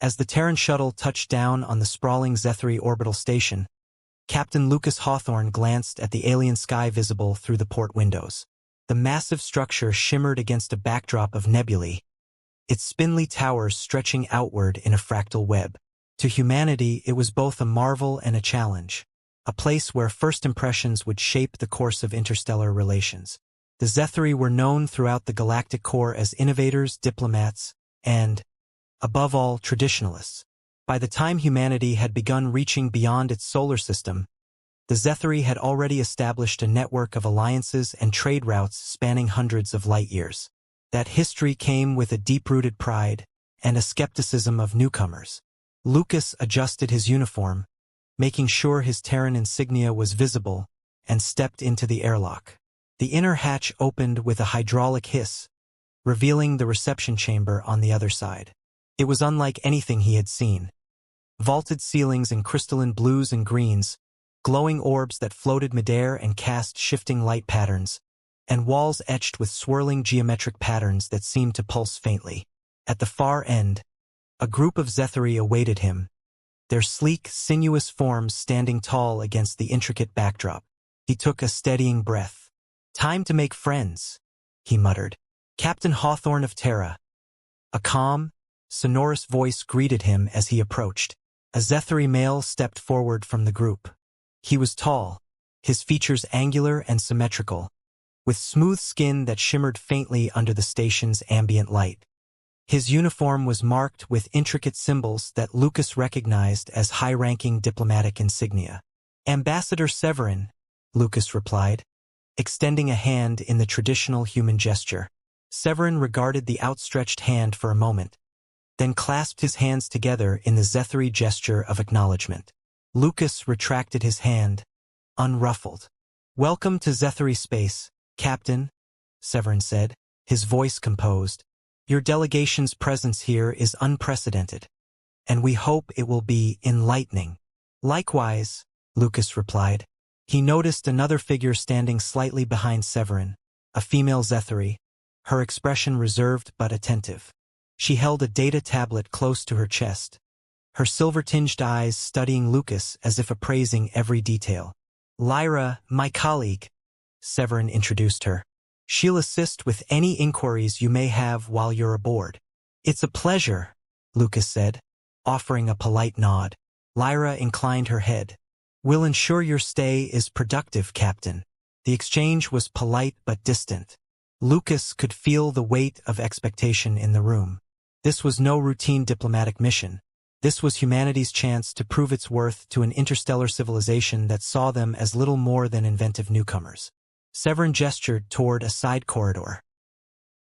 As the Terran shuttle touched down on the sprawling Zethary orbital station, Captain Lucas Hawthorne glanced at the alien sky visible through the port windows. The massive structure shimmered against a backdrop of nebulae, its spindly towers stretching outward in a fractal web. To humanity, it was both a marvel and a challenge, a place where first impressions would shape the course of interstellar relations. The Zethary were known throughout the galactic core as innovators, diplomats, and, above all, traditionalists. By the time humanity had begun reaching beyond its solar system, the Zethary had already established a network of alliances and trade routes spanning hundreds of light-years. That history came with a deep-rooted pride and a skepticism of newcomers. Lucas adjusted his uniform, making sure his Terran insignia was visible, and stepped into the airlock. The inner hatch opened with a hydraulic hiss, revealing the reception chamber on the other side. It was unlike anything he had seen. Vaulted ceilings in crystalline blues and greens, glowing orbs that floated midair and cast shifting light patterns, and walls etched with swirling geometric patterns that seemed to pulse faintly. At the far end, a group of Zethary awaited him, their sleek, sinuous forms standing tall against the intricate backdrop. He took a steadying breath. "Time to make friends," he muttered. "Captain Hawthorne of Terra." A calm, sonorous voice greeted him as he approached. A Zethary male stepped forward from the group. He was tall, his features angular and symmetrical, with smooth skin that shimmered faintly under the station's ambient light. His uniform was marked with intricate symbols that Lucas recognized as high-ranking diplomatic insignia. "Ambassador Severin," Lucas replied, extending a hand in the traditional human gesture. Severin regarded the outstretched hand for a moment, then clasped his hands together in the Zethary gesture of acknowledgement. Lucas retracted his hand, unruffled. "Welcome to Zethary space, Captain," Severin said, his voice composed. "Your delegation's presence here is unprecedented, and we hope it will be enlightening." "Likewise," Lucas replied. He noticed another figure standing slightly behind Severin, a female Zethary, her expression reserved but attentive. She held a data tablet close to her chest, her silver-tinged eyes studying Lucas as if appraising every detail. "Lyra, my colleague," Severin introduced her. "She'll assist with any inquiries you may have while you're aboard." "It's a pleasure," Lucas said, offering a polite nod. Lyra inclined her head. "We'll ensure your stay is productive, Captain." The exchange was polite but distant. Lucas could feel the weight of expectation in the room. This was no routine diplomatic mission. This was humanity's chance to prove its worth to an interstellar civilization that saw them as little more than inventive newcomers. Severin gestured toward a side corridor.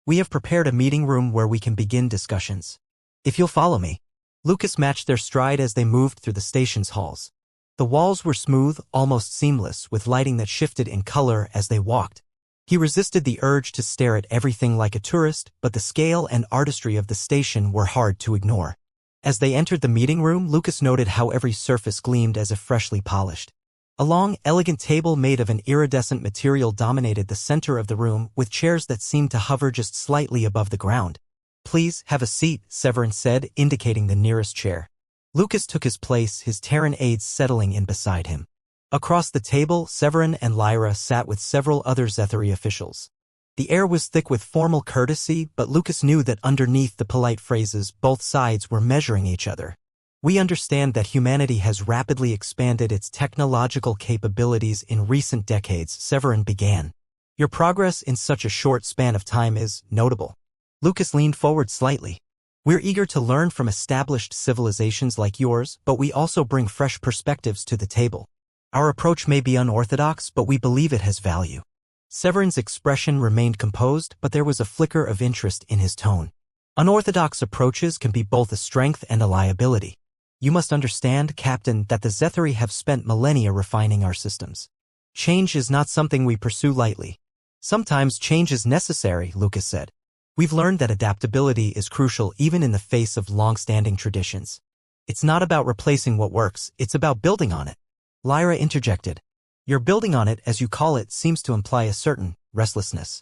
"We have prepared a meeting room where we can begin discussions. If you'll follow me." Lucas matched their stride as they moved through the station's halls. The walls were smooth, almost seamless, with lighting that shifted in color as they walked. He resisted the urge to stare at everything like a tourist, but the scale and artistry of the station were hard to ignore. As they entered the meeting room, Lucas noted how every surface gleamed as if freshly polished. A long, elegant table made of an iridescent material dominated the center of the room, with chairs that seemed to hover just slightly above the ground. "Please, have a seat," Severin said, indicating the nearest chair. Lucas took his place, his Terran aides settling in beside him. Across the table, Severin and Lyra sat with several other Zethary officials. The air was thick with formal courtesy, but Lucas knew that underneath the polite phrases, both sides were measuring each other. "We understand that humanity has rapidly expanded its technological capabilities in recent decades," Severin began. "Your progress in such a short span of time is notable." Lucas leaned forward slightly. "We're eager to learn from established civilizations like yours, but we also bring fresh perspectives to the table. Our approach may be unorthodox, but we believe it has value." Severin's expression remained composed, but there was a flicker of interest in his tone. "Unorthodox approaches can be both a strength and a liability. You must understand, Captain, that the Zethary have spent millennia refining our systems. Change is not something we pursue lightly. Sometimes change is necessary," Lucas said. "We've learned that adaptability is crucial even in the face of long-standing traditions. It's not about replacing what works, it's about building on it." Lyra interjected. "Your building on it, as you call it, seems to imply a certain restlessness.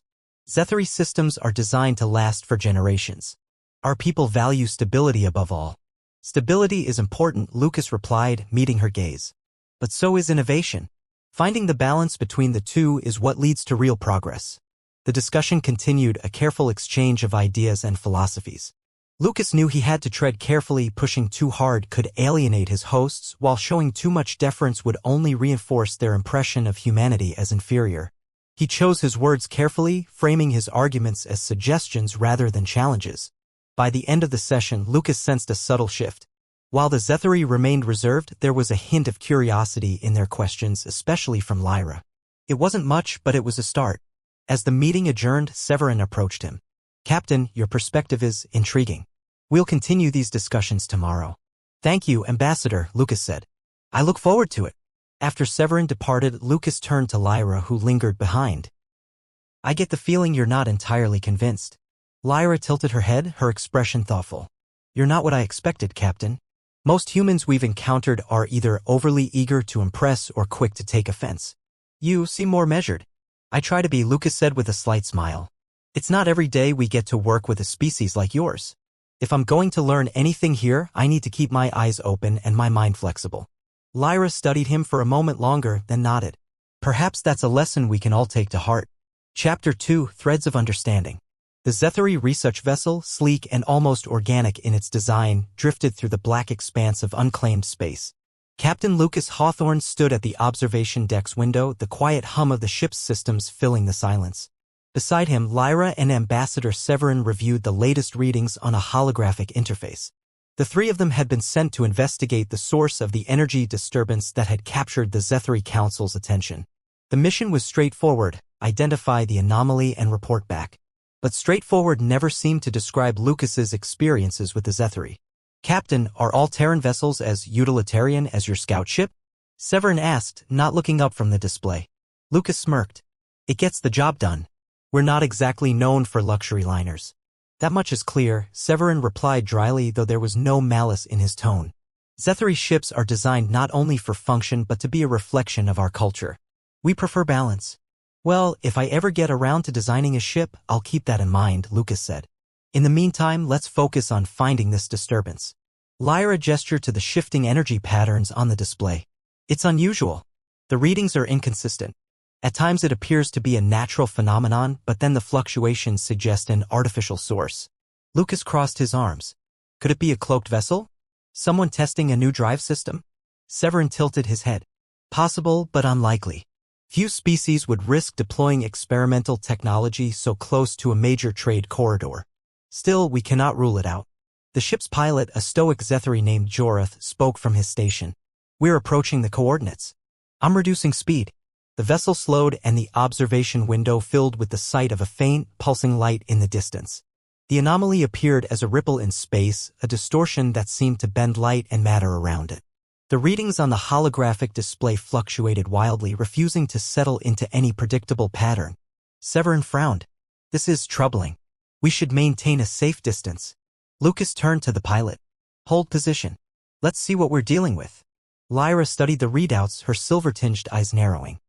Zethary systems are designed to last for generations. Our people value stability above all." Stability is important, Lucas replied, meeting her gaze. But so is innovation. Finding the balance between the two is what leads to real progress. The discussion continued, a careful exchange of ideas and philosophies. Lucas knew he had to tread carefully. Pushing too hard could alienate his hosts, while showing too much deference would only reinforce their impression of humanity as inferior. He chose his words carefully, framing his arguments as suggestions rather than challenges. By the end of the session, Lucas sensed a subtle shift. While the Zethari remained reserved, there was a hint of curiosity in their questions, especially from Lyra. It wasn't much, but it was a start. As the meeting adjourned, Severin approached him. Captain, your perspective is intriguing. We'll continue these discussions tomorrow. Thank you, Ambassador, Lucas said. I look forward to it. After Severin departed, Lucas turned to Lyra, who lingered behind. I get the feeling you're not entirely convinced. Lyra tilted her head, her expression thoughtful. You're not what I expected, Captain. Most humans we've encountered are either overly eager to impress or quick to take offense. You seem more measured. I try to be, Lucas said with a slight smile. It's not every day we get to work with a species like yours. If I'm going to learn anything here, I need to keep my eyes open and my mind flexible. Lyra studied him for a moment longer, then nodded. Perhaps that's a lesson we can all take to heart. Chapter 2, Threads of Understanding. The Zethari research vessel, sleek and almost organic in its design, drifted through the black expanse of unclaimed space. Captain Lucas Hawthorne stood at the observation deck's window, the quiet hum of the ship's systems filling the silence. Beside him, Lyra and Ambassador Severin reviewed the latest readings on a holographic interface. The three of them had been sent to investigate the source of the energy disturbance that had captured the Zethari Council's attention. The mission was straightforward: identify the anomaly and report back. But straightforward never seemed to describe Lucas's experiences with the Zethari. Captain, are all Terran vessels as utilitarian as your scout ship? Severin asked, not looking up from the display. Lucas smirked. It gets the job done. We're not exactly known for luxury liners. That much is clear, Severin replied dryly, though there was no malice in his tone. Zethari ships are designed not only for function but to be a reflection of our culture. We prefer balance. Well, if I ever get around to designing a ship, I'll keep that in mind, Lucas said. In the meantime, let's focus on finding this disturbance. Lyra gestured to the shifting energy patterns on the display. It's unusual. The readings are inconsistent. At times it appears to be a natural phenomenon, but then the fluctuations suggest an artificial source. Lucas crossed his arms. Could it be a cloaked vessel? Someone testing a new drive system? Severin tilted his head. Possible, but unlikely. Few species would risk deploying experimental technology so close to a major trade corridor. Still, we cannot rule it out. The ship's pilot, a stoic Zethari named Joreth, spoke from his station. We're approaching the coordinates. I'm reducing speed. The vessel slowed and the observation window filled with the sight of a faint, pulsing light in the distance. The anomaly appeared as a ripple in space, a distortion that seemed to bend light and matter around it. The readings on the holographic display fluctuated wildly, refusing to settle into any predictable pattern. Severin frowned. This is troubling. We should maintain a safe distance. Lucas turned to the pilot. Hold position. Let's see what we're dealing with. Lyra studied the readouts, her silver-tinged eyes narrowing.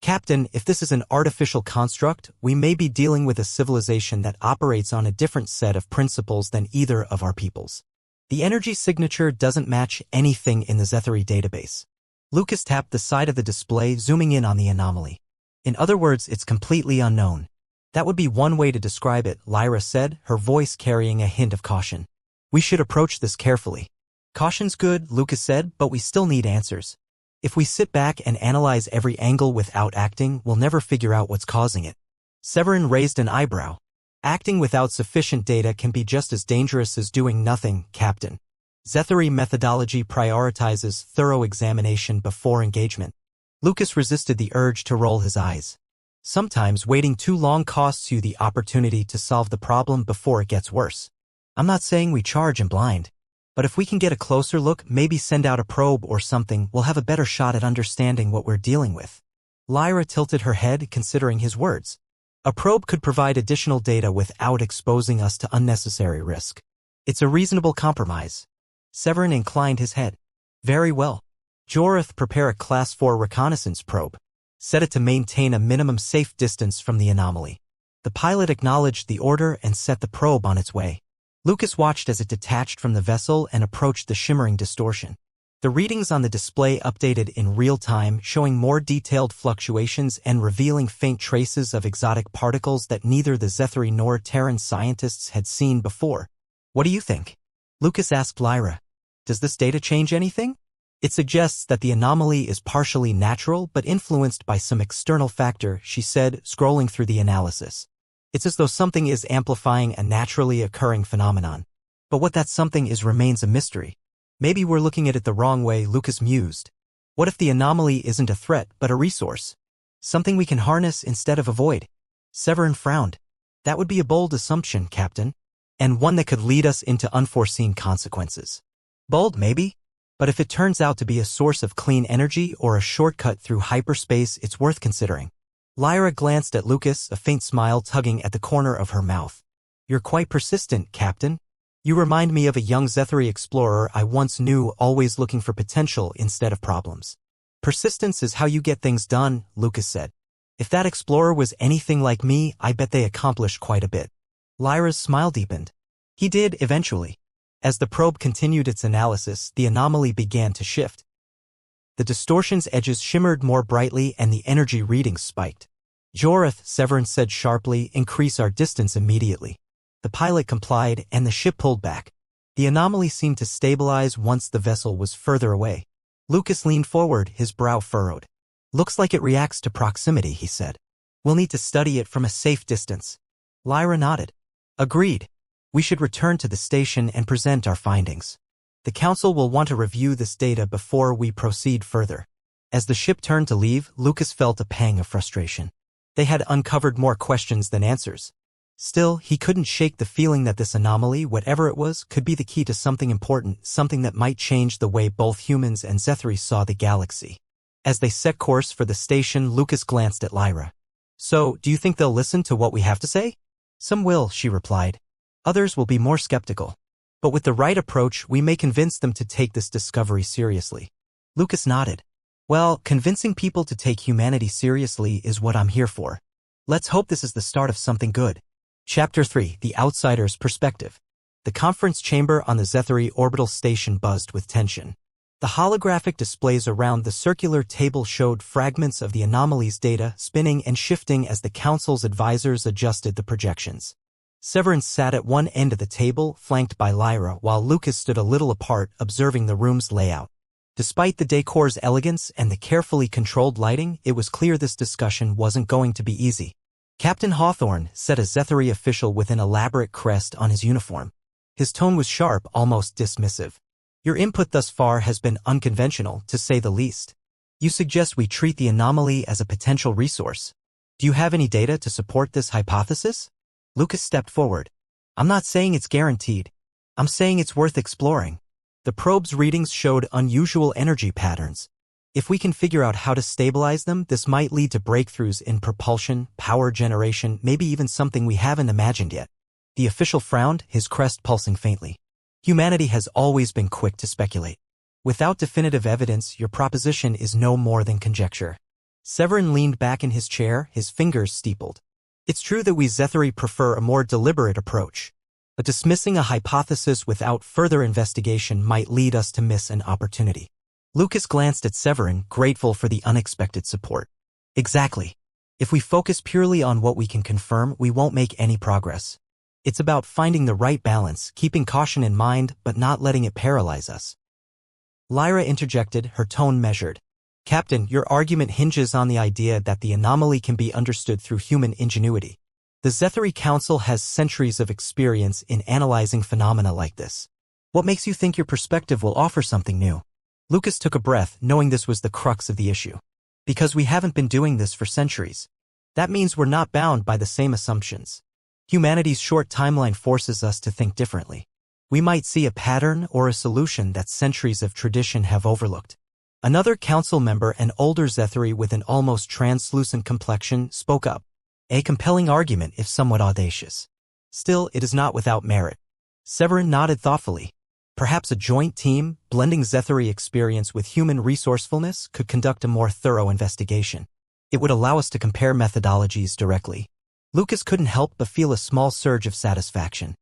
Captain, if this is an artificial construct, we may be dealing with a civilization that operates on a different set of principles than either of our peoples. The energy signature doesn't match anything in the Zethari database. Lucas tapped the side of the display, zooming in on the anomaly. In other words, it's completely unknown. That would be one way to describe it, Lyra said, her voice carrying a hint of caution. We should approach this carefully. Caution's good, Lucas said, but we still need answers. If we sit back and analyze every angle without acting, we'll never figure out what's causing it. Severin raised an eyebrow. Acting without sufficient data can be just as dangerous as doing nothing, Captain. Zethari methodology prioritizes thorough examination before engagement. Lucas resisted the urge to roll his eyes. Sometimes waiting too long costs you the opportunity to solve the problem before it gets worse. I'm not saying we charge in blind. But if we can get a closer look, maybe send out a probe or something, we'll have a better shot at understanding what we're dealing with. Lyra tilted her head, considering his words. A probe could provide additional data without exposing us to unnecessary risk. It's a reasonable compromise. Severin inclined his head. Very well. Joreth, prepare a Class 4 reconnaissance probe. Set it to maintain a minimum safe distance from the anomaly. The pilot acknowledged the order and set the probe on its way. Lucas watched as it detached from the vessel and approached the shimmering distortion. The readings on the display updated in real time, showing more detailed fluctuations and revealing faint traces of exotic particles that neither the Zethri nor Terran scientists had seen before. What do you think? Lucas asked Lyra. Does this data change anything? It suggests that the anomaly is partially natural but influenced by some external factor, she said, scrolling through the analysis. It's as though something is amplifying a naturally occurring phenomenon. But what that something is remains a mystery. Maybe we're looking at it the wrong way, Lucas mused. What if the anomaly isn't a threat but a resource? Something we can harness instead of avoid? Severin frowned. That would be a bold assumption, Captain. And one that could lead us into unforeseen consequences. Bold, maybe? But if it turns out to be a source of clean energy or a shortcut through hyperspace, it's worth considering. Lyra glanced at Lucas, a faint smile tugging at the corner of her mouth. You're quite persistent, Captain. You remind me of a young Zethri explorer I once knew, always looking for potential instead of problems. Persistence is how you get things done, Lucas said. If that explorer was anything like me, I bet they accomplished quite a bit. Lyra's smile deepened. He did, eventually. As the probe continued its analysis, the anomaly began to shift. The distortion's edges shimmered more brightly and the energy readings spiked. Jorith, Severin said sharply, increase our distance immediately. The pilot complied, and the ship pulled back. The anomaly seemed to stabilize once the vessel was further away. Lucas leaned forward, his brow furrowed. Looks like it reacts to proximity, he said. We'll need to study it from a safe distance. Lyra nodded. Agreed. We should return to the station and present our findings. The Council will want to review this data before we proceed further. As the ship turned to leave, Lucas felt a pang of frustration. They had uncovered more questions than answers. Still, he couldn't shake the feeling that this anomaly, whatever it was, could be the key to something important, something that might change the way both humans and Zethri saw the galaxy. As they set course for the station, Lucas glanced at Lyra. So, do you think they'll listen to what we have to say? Some will, she replied. Others will be more skeptical. But with the right approach, we may convince them to take this discovery seriously. Lucas nodded. Well, convincing people to take humanity seriously is what I'm here for. Let's hope this is the start of something good. Chapter 3, The Outsider's Perspective. The conference chamber on the Zethri orbital station buzzed with tension. The holographic displays around the circular table showed fragments of the anomaly's data spinning and shifting as the Council's advisors adjusted the projections. Severin sat at one end of the table, flanked by Lyra, while Lucas stood a little apart, observing the room's layout. Despite the decor's elegance and the carefully controlled lighting, it was clear this discussion wasn't going to be easy. Captain Hawthorne, said a Zethri official with an elaborate crest on his uniform. His tone was sharp, almost dismissive. Your input thus far has been unconventional, to say the least. You suggest we treat the anomaly as a potential resource. Do you have any data to support this hypothesis? Lucas stepped forward. I'm not saying it's guaranteed. I'm saying it's worth exploring. The probe's readings showed unusual energy patterns. If we can figure out how to stabilize them, this might lead to breakthroughs in propulsion, power generation, maybe even something we haven't imagined yet. The official frowned, his crest pulsing faintly. Humanity has always been quick to speculate. Without definitive evidence, your proposition is no more than conjecture. Severin leaned back in his chair, his fingers steepled. It's true that we Zethri prefer a more deliberate approach. But dismissing a hypothesis without further investigation might lead us to miss an opportunity. Lucas glanced at Severin, grateful for the unexpected support. Exactly. If we focus purely on what we can confirm, we won't make any progress. It's about finding the right balance, keeping caution in mind, but not letting it paralyze us. Lyra interjected, her tone measured. Captain, your argument hinges on the idea that the anomaly can be understood through human ingenuity. The Zethri Council has centuries of experience in analyzing phenomena like this. What makes you think your perspective will offer something new? Lucas took a breath, knowing this was the crux of the issue. Because we haven't been doing this for centuries. That means we're not bound by the same assumptions. Humanity's short timeline forces us to think differently. We might see a pattern or a solution that centuries of tradition have overlooked. Another council member, an older Zethri with an almost translucent complexion, spoke up. A compelling argument, if somewhat audacious. Still, it is not without merit. Severin nodded thoughtfully. Perhaps a joint team, blending Zethri experience with human resourcefulness, could conduct a more thorough investigation. It would allow us to compare methodologies directly. Lucas couldn't help but feel a small surge of satisfaction.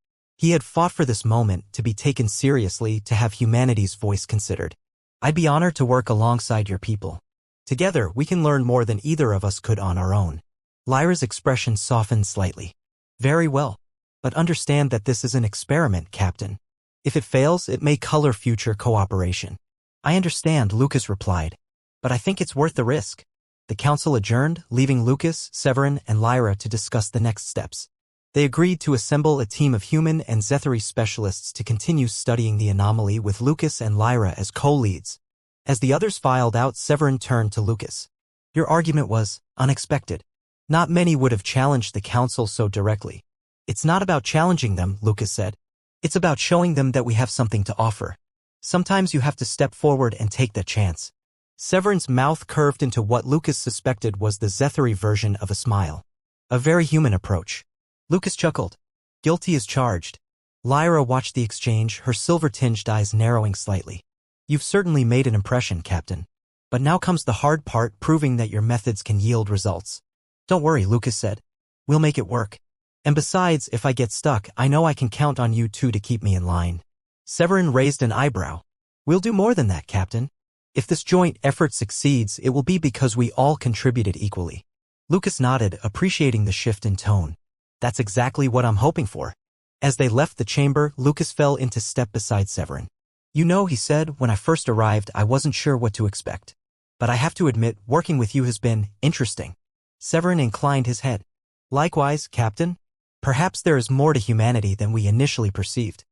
He had fought for this moment, to be taken seriously, to have humanity's voice considered. I'd be honored to work alongside your people. Together, we can learn more than either of us could on our own. Lyra's expression softened slightly. Very well. But understand that this is an experiment, Captain. If it fails, it may color future cooperation. I understand, Lucas replied. But I think it's worth the risk. The council adjourned, leaving Lucas, Severin, and Lyra to discuss the next steps. They agreed to assemble a team of human and Zethary specialists to continue studying the anomaly, with Lucas and Lyra as co-leads. As the others filed out, Severin turned to Lucas. Your argument was unexpected. Not many would have challenged the council so directly. It's not about challenging them, Lucas said. It's about showing them that we have something to offer. Sometimes you have to step forward and take that chance. Severin's mouth curved into what Lucas suspected was the Zethary version of a smile. A very human approach. Lucas chuckled. Guilty as charged. Lyra watched the exchange, her silver-tinged eyes narrowing slightly. You've certainly made an impression, Captain. But now comes the hard part, proving that your methods can yield results. Don't worry, Lucas said. We'll make it work. And besides, if I get stuck, I know I can count on you two to keep me in line. Severin raised an eyebrow. We'll do more than that, Captain. If this joint effort succeeds, it will be because we all contributed equally. Lucas nodded, appreciating the shift in tone. That's exactly what I'm hoping for. As they left the chamber, Lucas fell into step beside Severin. You know, he said, when I first arrived, I wasn't sure what to expect. But I have to admit, working with you has been interesting. Severin inclined his head. Likewise, Captain. Perhaps there is more to humanity than we initially perceived.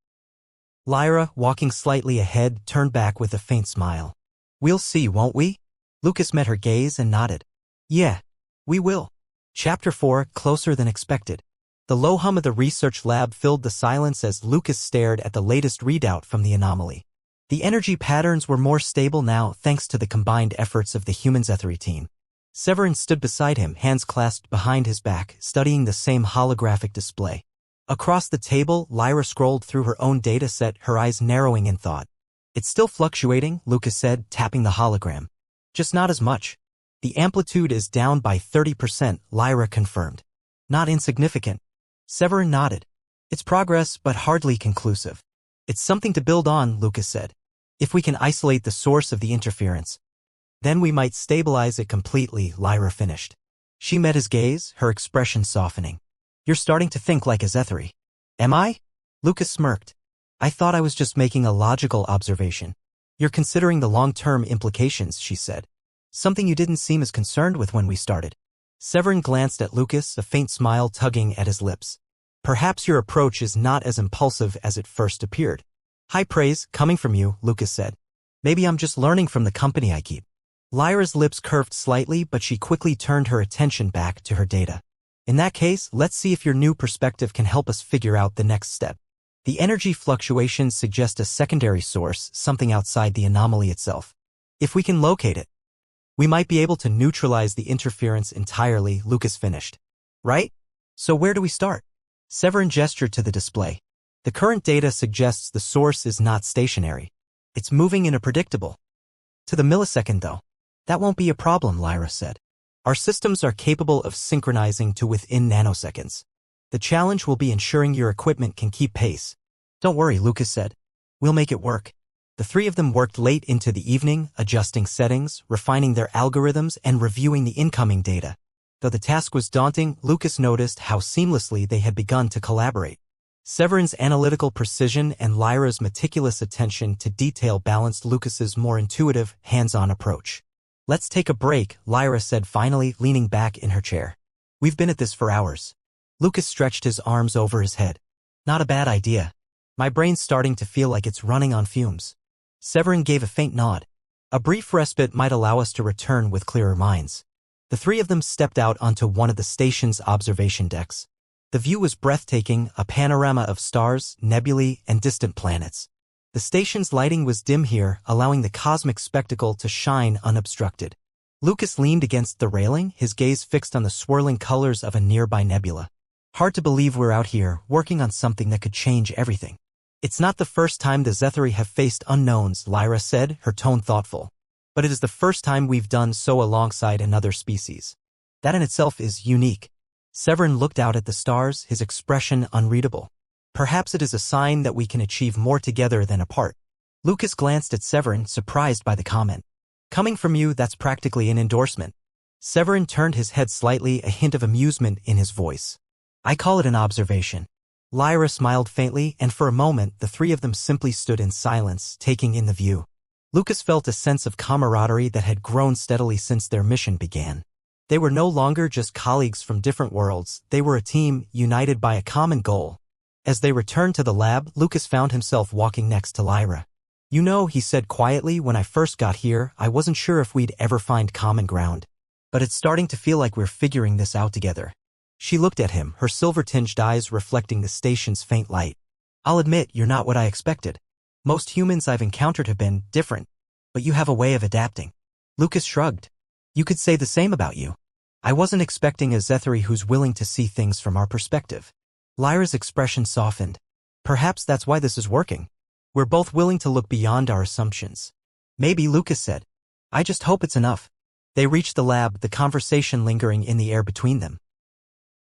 Lyra, walking slightly ahead, turned back with a faint smile. We'll see, won't we? Lucas met her gaze and nodded. Yeah, we will. Chapter 4, Closer Than Expected. The low hum of the research lab filled the silence as Lucas stared at the latest readout from the anomaly. The energy patterns were more stable now, thanks to the combined efforts of the human Zethary team. Severin stood beside him, hands clasped behind his back, studying the same holographic display. Across the table, Lyra scrolled through her own data set, her eyes narrowing in thought. It's still fluctuating, Lucas said, tapping the hologram. Just not as much. The amplitude is down by 30%, Lyra confirmed. Not insignificant. Severin nodded. It's progress, but hardly conclusive. It's something to build on, Lucas said. If we can isolate the source of the interference, then we might stabilize it completely, Lyra finished. She met his gaze, her expression softening. You're starting to think like a Zethary. Am I? Lucas smirked. I thought I was just making a logical observation. You're considering the long-term implications, she said. Something you didn't seem as concerned with when we started. Severin glanced at Lucas, a faint smile tugging at his lips. Perhaps your approach is not as impulsive as it first appeared. High praise, coming from you, Lucas said. Maybe I'm just learning from the company I keep. Lyra's lips curved slightly, but she quickly turned her attention back to her data. In that case, let's see if your new perspective can help us figure out the next step. The energy fluctuations suggest a secondary source, something outside the anomaly itself. If we can locate it, we might be able to neutralize the interference entirely, Lucas finished. Right? So where do we start? Severin gestured to the display. The current data suggests the source is not stationary. It's moving in a predictable. To the millisecond, though. That won't be a problem, Lyra said. Our systems are capable of synchronizing to within nanoseconds. The challenge will be ensuring your equipment can keep pace. Don't worry, Lucas said. We'll make it work. The three of them worked late into the evening, adjusting settings, refining their algorithms, and reviewing the incoming data. Though the task was daunting, Lucas noticed how seamlessly they had begun to collaborate. Severin's analytical precision and Lyra's meticulous attention to detail balanced Lucas's more intuitive, hands-on approach. Let's take a break, Lyra said finally, leaning back in her chair. We've been at this for hours. Lucas stretched his arms over his head. Not a bad idea. My brain's starting to feel like it's running on fumes. Severin gave a faint nod. A brief respite might allow us to return with clearer minds. The three of them stepped out onto one of the station's observation decks. The view was breathtaking, a panorama of stars, nebulae, and distant planets. The station's lighting was dim here, allowing the cosmic spectacle to shine unobstructed. Lucas leaned against the railing, his gaze fixed on the swirling colors of a nearby nebula. Hard to believe we're out here, working on something that could change everything. It's not the first time the Zethary have faced unknowns, Lyra said, her tone thoughtful. But it is the first time we've done so alongside another species. That in itself is unique. Severin looked out at the stars, his expression unreadable. Perhaps it is a sign that we can achieve more together than apart. Lucas glanced at Severin, surprised by the comment. Coming from you, that's practically an endorsement. Severin turned his head slightly, a hint of amusement in his voice. I call it an observation. Lyra smiled faintly, and for a moment the three of them simply stood in silence, taking in the view. Lucas felt a sense of camaraderie that had grown steadily since their mission began. They were no longer just colleagues from different worlds, they were a team, united by a common goal. As they returned to the lab, Lucas found himself walking next to Lyra. You know, he said quietly, when I first got here, I wasn't sure if we'd ever find common ground. But it's starting to feel like we're figuring this out together. She looked at him, her silver-tinged eyes reflecting the station's faint light. I'll admit, you're not what I expected. Most humans I've encountered have been different, but you have a way of adapting. Lucas shrugged. You could say the same about you. I wasn't expecting a Zethary who's willing to see things from our perspective. Lyra's expression softened. Perhaps that's why this is working. We're both willing to look beyond our assumptions. Maybe, Lucas said. I just hope it's enough. They reached the lab, the conversation lingering in the air between them.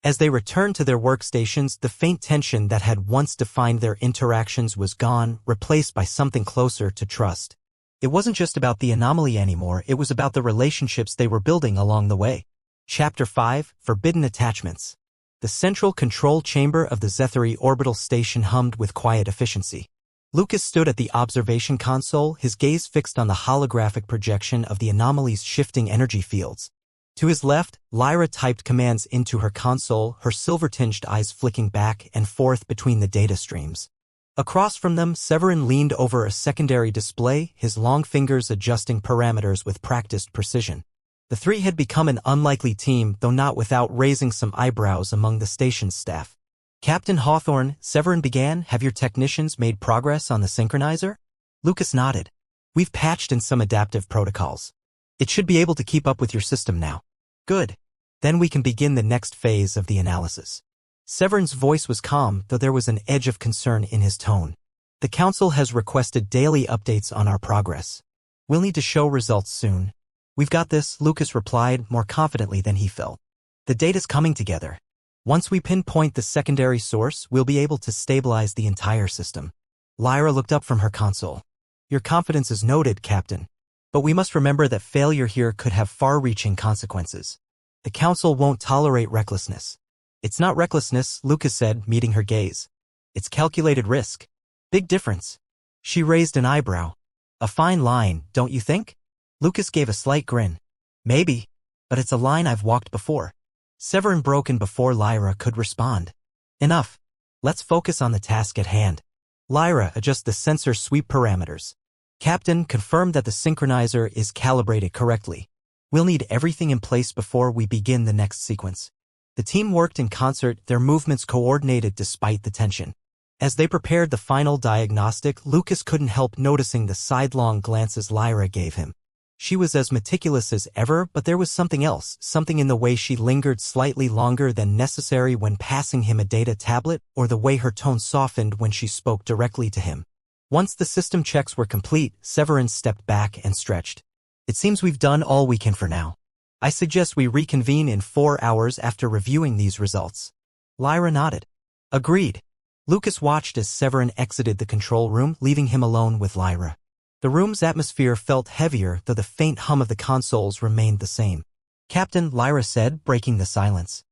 As they returned to their workstations, the faint tension that had once defined their interactions was gone, replaced by something closer to trust. It wasn't just about the anomaly anymore, it was about the relationships they were building along the way. Chapter 5, Forbidden Attachments. The central control chamber of the Zethary orbital station hummed with quiet efficiency. Lucas stood at the observation console, his gaze fixed on the holographic projection of the anomaly's shifting energy fields. To his left, Lyra typed commands into her console, her silver-tinged eyes flicking back and forth between the data streams. Across from them, Severin leaned over a secondary display, his long fingers adjusting parameters with practiced precision. The three had become an unlikely team, though not without raising some eyebrows among the station's staff. Captain Hawthorne, Severin began, have your technicians made progress on the synchronizer? Lucas nodded. We've patched in some adaptive protocols. It should be able to keep up with your system now. Good. Then we can begin the next phase of the analysis. Severin's voice was calm, though there was an edge of concern in his tone. The Council has requested daily updates on our progress. We'll need to show results soon. We've got this, Lucas replied, more confidently than he felt. The data's coming together. Once we pinpoint the secondary source, we'll be able to stabilize the entire system. Lyra looked up from her console. Your confidence is noted, Captain. But we must remember that failure here could have far-reaching consequences. The Council won't tolerate recklessness. It's not recklessness, Lucas said, meeting her gaze. It's calculated risk. Big difference. She raised an eyebrow. A fine line, don't you think? Lucas gave a slight grin. Maybe, but it's a line I've walked before. Severin broke in before Lyra could respond. Enough. Let's focus on the task at hand. Lyra, adjust the sensor sweep parameters. Captain, confirm that the synchronizer is calibrated correctly. We'll need everything in place before we begin the next sequence. The team worked in concert, their movements coordinated despite the tension. As they prepared the final diagnostic, Lucas couldn't help noticing the sidelong glances Lyra gave him. She was as meticulous as ever, but there was something else, something in the way she lingered slightly longer than necessary when passing him a data tablet, or the way her tone softened when she spoke directly to him. Once the system checks were complete, Severin stepped back and stretched. It seems we've done all we can for now. I suggest we reconvene in 4 hours after reviewing these results. Lyra nodded. Agreed. Lucas watched as Severin exited the control room, leaving him alone with Lyra. The room's atmosphere felt heavier, though the faint hum of the consoles remained the same. Captain, Lyra said, breaking the silence.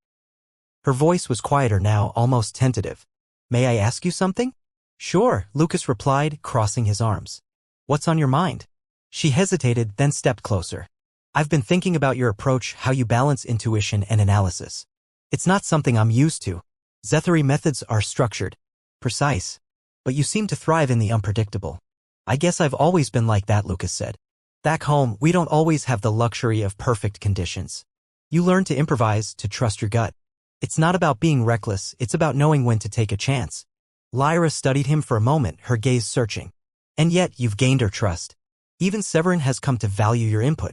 Her voice was quieter now, almost tentative. May I ask you something? Sure, Lucas replied, crossing his arms. What's on your mind? She hesitated, then stepped closer. I've been thinking about your approach, how you balance intuition and analysis. It's not something I'm used to. Zethary methods are structured, precise. But you seem to thrive in the unpredictable. I guess I've always been like that, Lucas said. Back home, we don't always have the luxury of perfect conditions. You learn to improvise, to trust your gut. It's not about being reckless, it's about knowing when to take a chance. Lyra studied him for a moment, her gaze searching. And yet, you've gained her trust. Even Severin has come to value your input.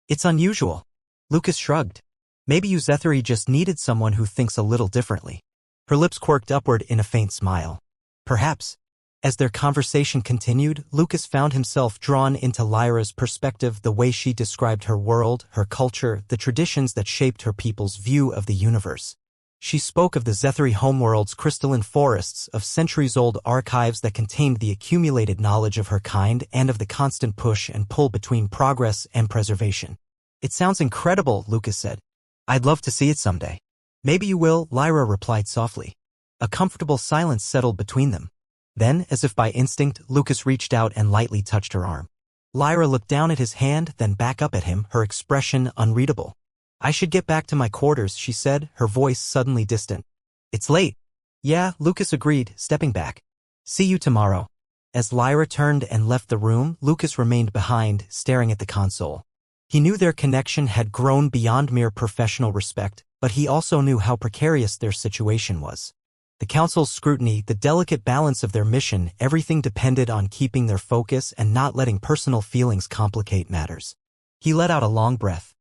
It's unusual. Lucas shrugged. Maybe you Zethary just needed someone who thinks a little differently. Her lips quirked upward in a faint smile. Perhaps. As their conversation continued, Lucas found himself drawn into Lyra's perspective, the way she described her world, her culture, the traditions that shaped her people's view of the universe. She spoke of the Zethary homeworld's crystalline forests, of centuries-old archives that contained the accumulated knowledge of her kind and of the constant push and pull between progress and preservation. It sounds incredible, Lucas said. I'd love to see it someday. Maybe you will, Lyra replied softly. A comfortable silence settled between them. Then, as if by instinct, Lucas reached out and lightly touched her arm. Lyra looked down at his hand, then back up at him, her expression unreadable. I should get back to my quarters, she said, her voice suddenly distant. It's late. Yeah, Lucas agreed, stepping back. See you tomorrow. As Lyra turned and left the room, Lucas remained behind, staring at the console. He knew their connection had grown beyond mere professional respect, but he also knew how precarious their situation was. The Council's scrutiny, the delicate balance of their mission, everything depended on keeping their focus and not letting personal feelings complicate matters. He let out a long breath.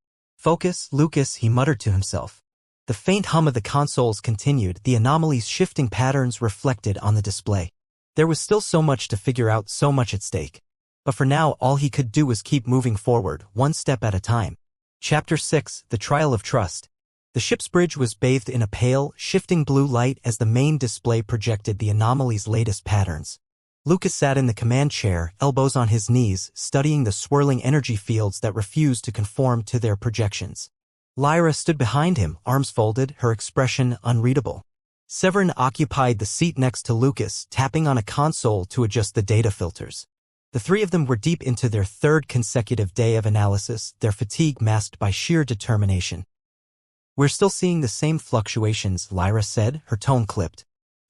Focus, Lucas, he muttered to himself. The faint hum of the consoles continued, the anomaly's shifting patterns reflected on the display. There was still so much to figure out, so much at stake. But for now, all he could do was keep moving forward, one step at a time. Chapter 6, The Trial of Trust. The ship's bridge was bathed in a pale, shifting blue light as the main display projected the anomaly's latest patterns. Lucas sat in the command chair, elbows on his knees, studying the swirling energy fields that refused to conform to their projections. Lyra stood behind him, arms folded, her expression unreadable. Severin occupied the seat next to Lucas, tapping on a console to adjust the data filters. The three of them were deep into their third consecutive day of analysis, their fatigue masked by sheer determination. We're still seeing the same fluctuations, Lyra said, her tone clipped.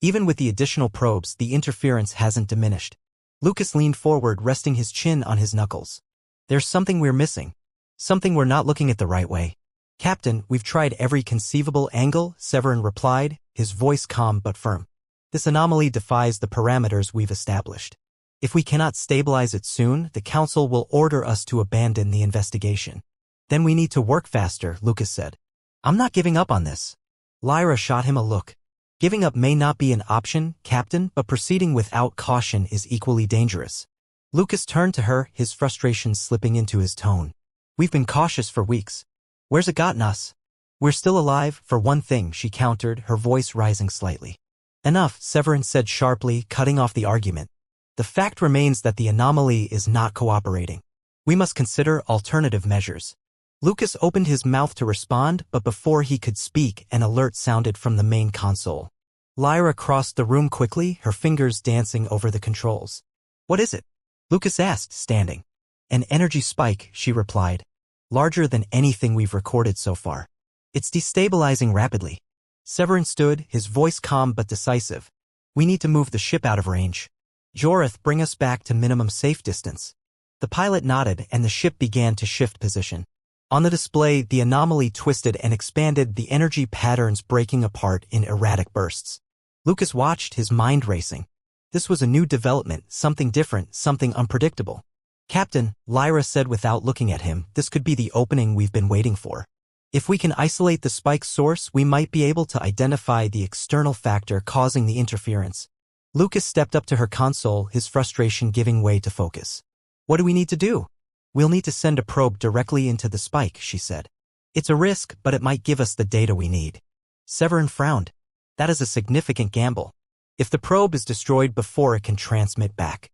Even with the additional probes, the interference hasn't diminished. Lucas leaned forward, resting his chin on his knuckles. There's something we're missing. Something we're not looking at the right way. Captain, we've tried every conceivable angle, Severin replied, his voice calm but firm. This anomaly defies the parameters we've established. If we cannot stabilize it soon, the Council will order us to abandon the investigation. Then we need to work faster, Lucas said. I'm not giving up on this. Lyra shot him a look. Giving up may not be an option, Captain, but proceeding without caution is equally dangerous. Lucas turned to her, his frustration slipping into his tone. We've been cautious for weeks. Where's it gotten us? We're still alive, for one thing, she countered, her voice rising slightly. Enough, Severin said sharply, cutting off the argument. The fact remains that the anomaly is not cooperating. We must consider alternative measures. Lucas opened his mouth to respond, but before he could speak, an alert sounded from the main console. Lyra crossed the room quickly, her fingers dancing over the controls. What is it? Lucas asked, standing. An energy spike, she replied. Larger than anything we've recorded so far. It's destabilizing rapidly. Severin stood, his voice calm but decisive. We need to move the ship out of range. Jorith, bring us back to minimum safe distance. The pilot nodded and the ship began to shift position. On the display, the anomaly twisted and expanded, the energy patterns breaking apart in erratic bursts. Lucas watched, his mind racing. This was a new development, something different, something unpredictable. Captain, Lyra said without looking at him, this could be the opening we've been waiting for. If we can isolate the spike source, we might be able to identify the external factor causing the interference. Lucas stepped up to her console, his frustration giving way to focus. What do we need to do? We'll need to send a probe directly into the spike, she said. It's a risk, but it might give us the data we need. Severin frowned. That is a significant gamble. If the probe is destroyed before it can transmit back.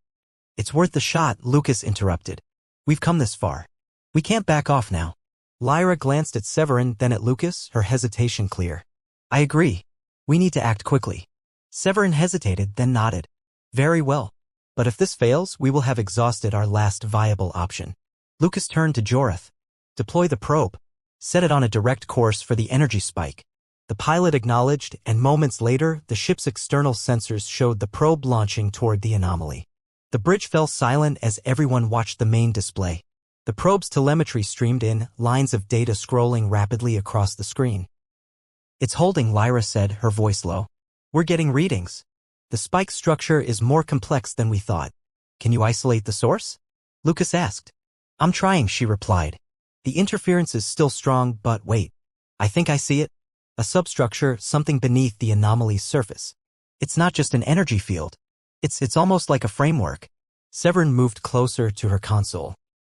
It's worth the shot, Lucas interrupted. We've come this far. We can't back off now. Lyra glanced at Severin, then at Lucas, her hesitation clear. I agree. We need to act quickly. Severin hesitated, then nodded. Very well. But if this fails, we will have exhausted our last viable option. Lucas turned to Jorith. Deploy the probe. Set it on a direct course for the energy spike. The pilot acknowledged, and moments later, the ship's external sensors showed the probe launching toward the anomaly. The bridge fell silent as everyone watched the main display. The probe's telemetry streamed in, lines of data scrolling rapidly across the screen. It's holding, Lyra said, her voice low. We're getting readings. The spike structure is more complex than we thought. Can you isolate the source? Lucas asked. I'm trying, she replied. The interference is still strong, but wait. I think I see it. A substructure, something beneath the anomaly's surface. It's not just an energy field. It's almost like a framework. Severin moved closer to her console.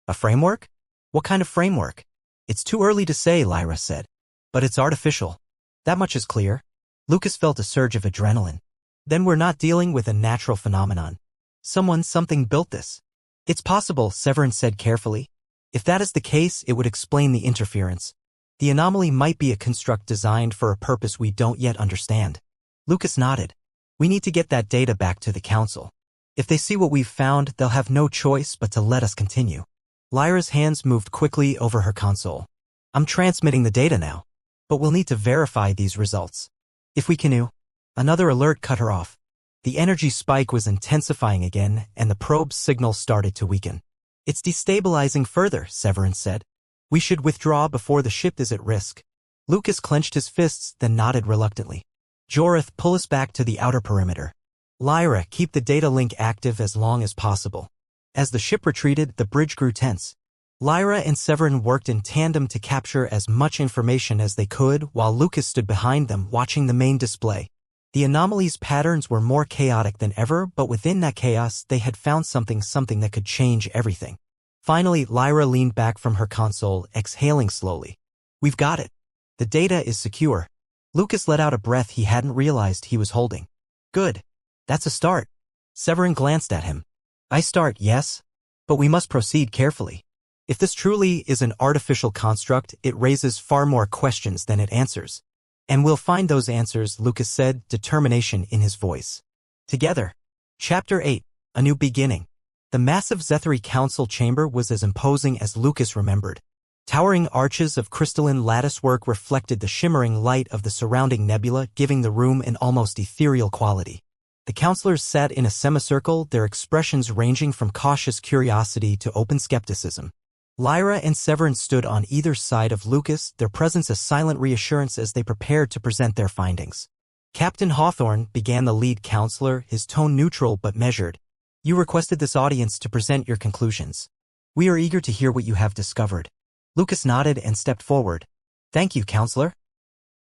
A framework? What kind of framework? It's too early to say, Lyra said. But it's artificial. That much is clear. Lucas felt a surge of adrenaline. Then we're not dealing with a natural phenomenon. Something built this. It's possible, Severin said carefully. If that is the case, it would explain the interference. The anomaly might be a construct designed for a purpose we don't yet understand. Lucas nodded. We need to get that data back to the council. If they see what we've found, they'll have no choice but to let us continue. Lyra's hands moved quickly over her console. I'm transmitting the data now. But we'll need to verify these results. If we can. Another alert cut her off. The energy spike was intensifying again, and the probe's signal started to weaken. It's destabilizing further, Severin said. We should withdraw before the ship is at risk. Lucas clenched his fists, then nodded reluctantly. Jorith, pull us back to the outer perimeter. Lyra, keep the data link active as long as possible. As the ship retreated, the bridge grew tense. Lyra and Severin worked in tandem to capture as much information as they could, while Lucas stood behind them, watching the main display. The anomaly's patterns were more chaotic than ever, but within that chaos, they had found something that could change everything. Finally, Lyra leaned back from her console, exhaling slowly. We've got it. The data is secure. Lucas let out a breath he hadn't realized he was holding. Good. That's a start. Severin glanced at him. I start, yes? But we must proceed carefully. If this truly is an artificial construct, it raises far more questions than it answers. And we'll find those answers, Lucas said, determination in his voice. Together. Chapter 8. A New Beginning. The massive Zethary Council chamber was as imposing as Lucas remembered. Towering arches of crystalline latticework reflected the shimmering light of the surrounding nebula, giving the room an almost ethereal quality. The counselors sat in a semicircle, their expressions ranging from cautious curiosity to open skepticism. Lyra and Severin stood on either side of Lucas, their presence a silent reassurance as they prepared to present their findings. Captain Hawthorne, began the lead counselor, his tone neutral but measured. You requested this audience to present your conclusions. We are eager to hear what you have discovered. Lucas nodded and stepped forward. Thank you, counselor.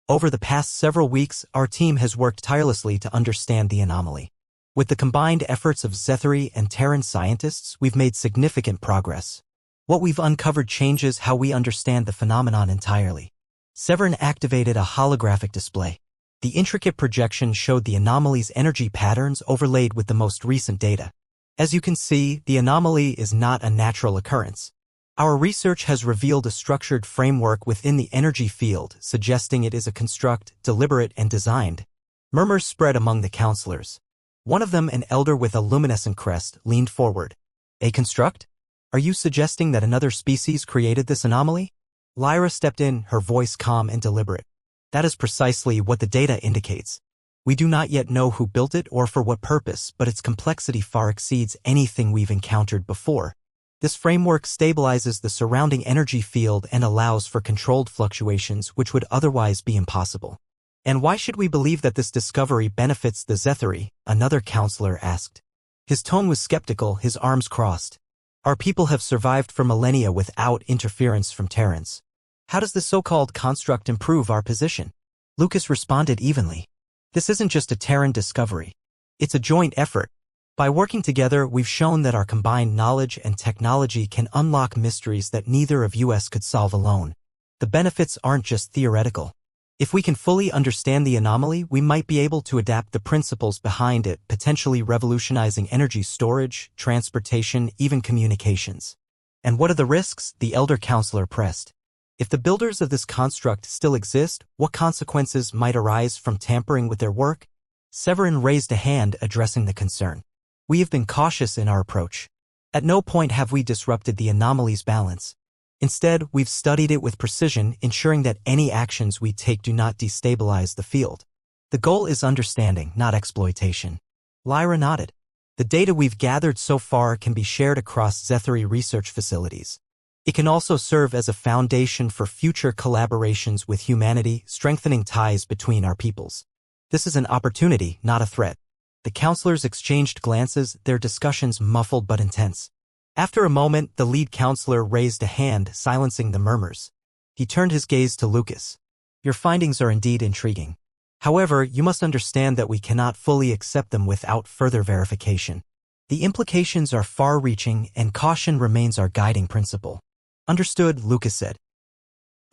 Over the past several weeks, our team has worked tirelessly to understand the anomaly. With the combined efforts of Zethary and Terran scientists, we've made significant progress. What we've uncovered changes how we understand the phenomenon entirely. Severin activated a holographic display. The intricate projection showed the anomaly's energy patterns overlaid with the most recent data. As you can see, the anomaly is not a natural occurrence. Our research has revealed a structured framework within the energy field, suggesting it is a construct, deliberate and designed. Murmurs spread among the counselors. One of them, an elder with a luminescent crest, leaned forward. A construct? Are you suggesting that another species created this anomaly? Lyra stepped in, her voice calm and deliberate. That is precisely what the data indicates. We do not yet know who built it or for what purpose, but its complexity far exceeds anything we've encountered before. This framework stabilizes the surrounding energy field and allows for controlled fluctuations which would otherwise be impossible. And why should we believe that this discovery benefits the Zethary? Another counselor asked. His tone was skeptical, his arms crossed. Our people have survived for millennia without interference from Terrans. How does this so-called construct improve our position? Lucas responded evenly. This isn't just a Terran discovery. It's a joint effort. By working together, we've shown that our combined knowledge and technology can unlock mysteries that neither of us could solve alone. The benefits aren't just theoretical. If we can fully understand the anomaly, we might be able to adapt the principles behind it, potentially revolutionizing energy storage, transportation, even communications. And what are the risks? The elder counselor pressed. If the builders of this construct still exist, what consequences might arise from tampering with their work? Severin raised a hand, addressing the concern. We have been cautious in our approach. At no point have we disrupted the anomaly's balance. Instead, we've studied it with precision, ensuring that any actions we take do not destabilize the field. The goal is understanding, not exploitation. Lyra nodded. The data we've gathered so far can be shared across Zethary research facilities. It can also serve as a foundation for future collaborations with humanity, strengthening ties between our peoples. This is an opportunity, not a threat. The counselors exchanged glances, their discussions muffled but intense. After a moment, the lead counselor raised a hand, silencing the murmurs. He turned his gaze to Lucas. Your findings are indeed intriguing. However, you must understand that we cannot fully accept them without further verification. The implications are far-reaching, and caution remains our guiding principle. Understood, Lucas said.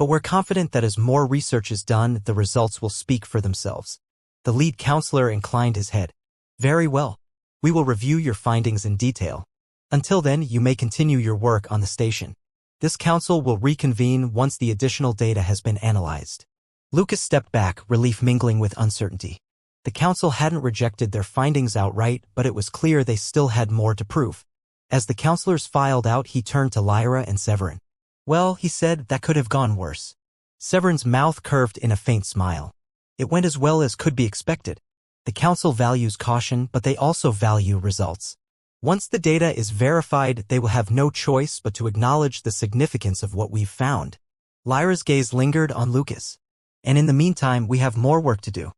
But we're confident that as more research is done, the results will speak for themselves. The lead counselor inclined his head. Very well. We will review your findings in detail. Until then, you may continue your work on the station. This council will reconvene once the additional data has been analyzed. Lucas stepped back, relief mingling with uncertainty. The council hadn't rejected their findings outright, but it was clear they still had more to prove. As the counselors filed out, he turned to Lyra and Severin. Well, he said, that could have gone worse. Severin's mouth curved in a faint smile. It went as well as could be expected. The council values caution, but they also value results. Once the data is verified, they will have no choice but to acknowledge the significance of what we've found. Lyra's gaze lingered on Lucas. And in the meantime, we have more work to do.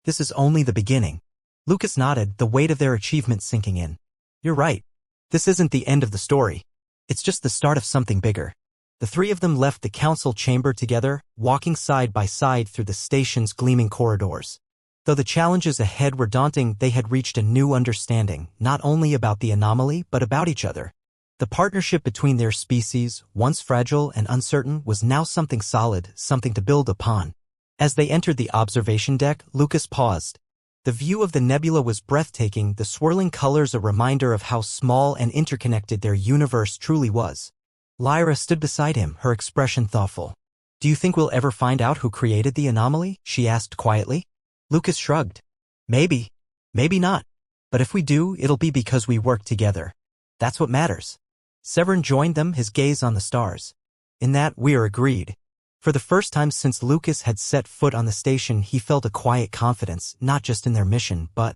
This is only the beginning. Lucas nodded, the weight of their achievement sinking in. You're right. This isn't the end of the story. It's just the start of something bigger. The three of them left the council chamber together, walking side by side through the station's gleaming corridors. Though the challenges ahead were daunting, they had reached a new understanding, not only about the anomaly, but about each other. The partnership between their species, once fragile and uncertain, was now something solid, something to build upon. As they entered the observation deck, Lucas paused. The view of the nebula was breathtaking, the swirling colors a reminder of how small and interconnected their universe truly was. Lyra stood beside him, her expression thoughtful. Do you think we'll ever find out who created the anomaly? She asked quietly. Lucas shrugged. Maybe. Maybe not. But if we do, it'll be because we work together. That's what matters. Severin joined them, his gaze on the stars. In that, we are agreed. For the first time since Lucas had set foot on the station, he felt a quiet confidence, not just in their mission, but